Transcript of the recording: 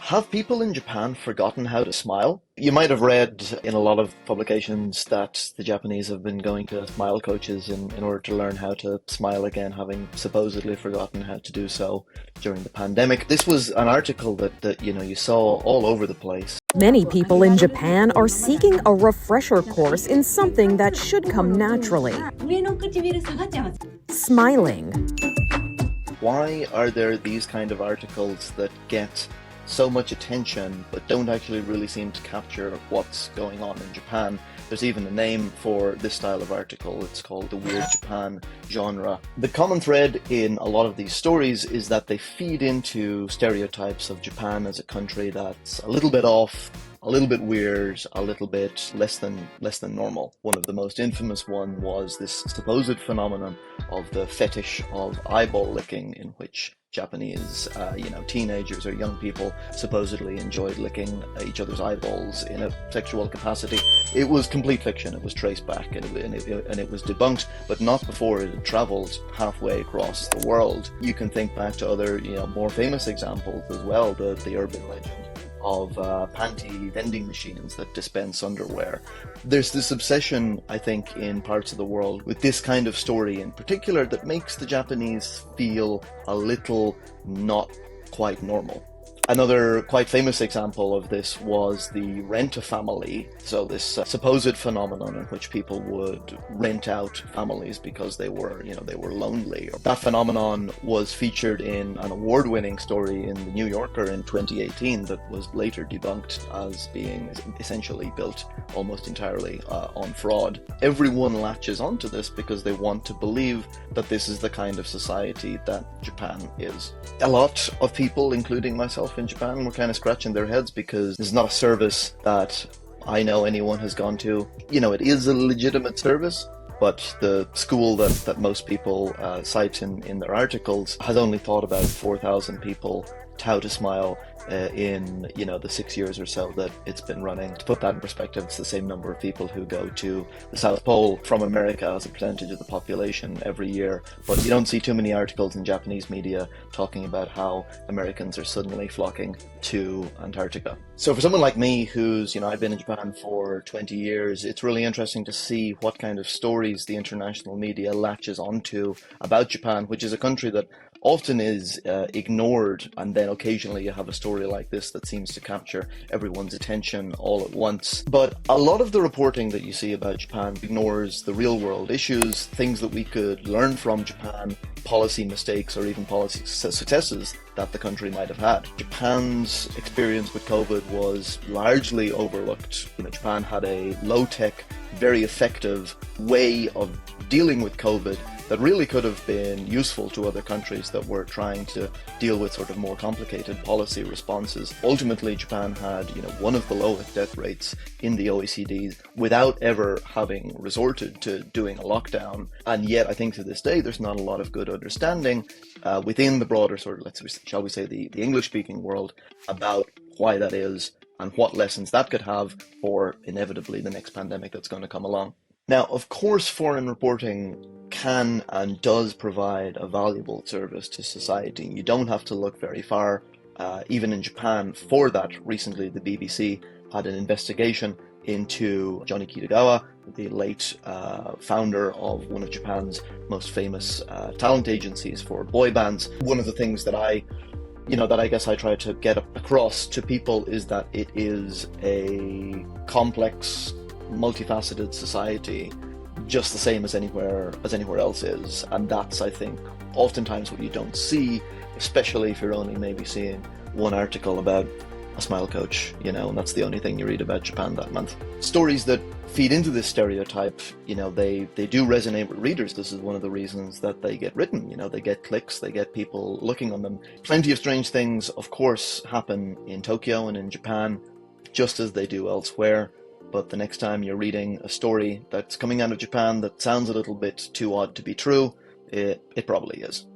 Have people in Japan forgotten how to smile? You might have read in a lot of publications that the Japanese have been going to smile coaches in order to learn how to smile again, having supposedly forgotten how to do so during the pandemic. This was an article that you saw all over the place. Many people in Japan are seeking a refresher course in something that should come naturally. Smiling. Why are there these kind of articles that get so much attention but don't actually really seem to capture what's going on in Japan? There's even a name for this style of article. It's called the Weird Japan genre. The common thread in a lot of these stories is that they feed into stereotypes of Japan as a country that's a little bit off, a little bit weird, a little bit less than normal. One of the most infamous one was this supposed phenomenon of the fetish of eyeball licking, in which Japanese, teenagers or young people supposedly enjoyed licking each other's eyeballs in a sexual capacity. It was complete fiction. It was traced back and it was debunked, but not before it had traveled halfway across the world. You can think back to other, more famous examples as well, the urban legend of panty vending machines that dispense underwear. There's this obsession, I think, in parts of the world with this kind of story in particular that makes the Japanese feel a little not quite normal. Another quite famous example of this was the rent-a-family, so this supposed phenomenon in which people would rent out families because they were lonely. That phenomenon was featured in an award-winning story in the New Yorker in 2018 that was later debunked as being essentially built almost entirely on fraud. Everyone latches onto this because they want to believe that this is the kind of society that Japan is. A lot of people, including myself in Japan, were kind of scratching their heads because this is not a service that I know anyone has gone to. It is a legitimate service, but the school that most people cite in their articles has only taught about 4,000 people how to smile in the 6 years or so that it's been running. To put that in perspective, it's the same number of people who go to the South Pole from America as a percentage of the population every year. But you don't see too many articles in Japanese media talking about how Americans are suddenly flocking to Antarctica. So for someone like me who's, I've been in Japan for 20 years, it's really interesting to see what kind of stories the international media latches onto about Japan, which is a country that often is ignored, and then occasionally you have a story like this that seems to capture everyone's attention all at once. But a lot of the reporting that you see about Japan ignores the real world issues, things that we could learn from Japan, policy mistakes or even policy successes that the country might have had. Japan's experience with COVID was largely overlooked. Japan had a low-tech, very effective way of dealing with COVID that really could have been useful to other countries that were trying to deal with sort of more complicated policy responses. Ultimately, Japan had, one of the lowest death rates in the OECD without ever having resorted to doing a lockdown. And yet, I think to this day, there's not a lot of good understanding within the broader sort of, shall we say, the English-speaking world about why that is and what lessons that could have for inevitably the next pandemic that's going to come along. Now, of course, foreign reporting can and does provide a valuable service to society. You don't have to look very far, even in Japan, for that. Recently, the BBC had an investigation into Johnny Kitagawa, the late founder of one of Japan's most famous talent agencies for boy bands. One of the things that I guess I try to get across to people is that it is a complex, multifaceted society, just the same as anywhere else is. And that's, I think, oftentimes what you don't see, especially if you're only maybe seeing one article about a smile coach, and that's the only thing you read about Japan that month. Stories that feed into this stereotype, they do resonate with readers. This is one of the reasons that they get written. They get clicks, they get people looking on them. Plenty of strange things, of course, happen in Tokyo and in Japan, just as they do elsewhere. But the next time you're reading a story that's coming out of Japan that sounds a little bit too odd to be true, it probably is.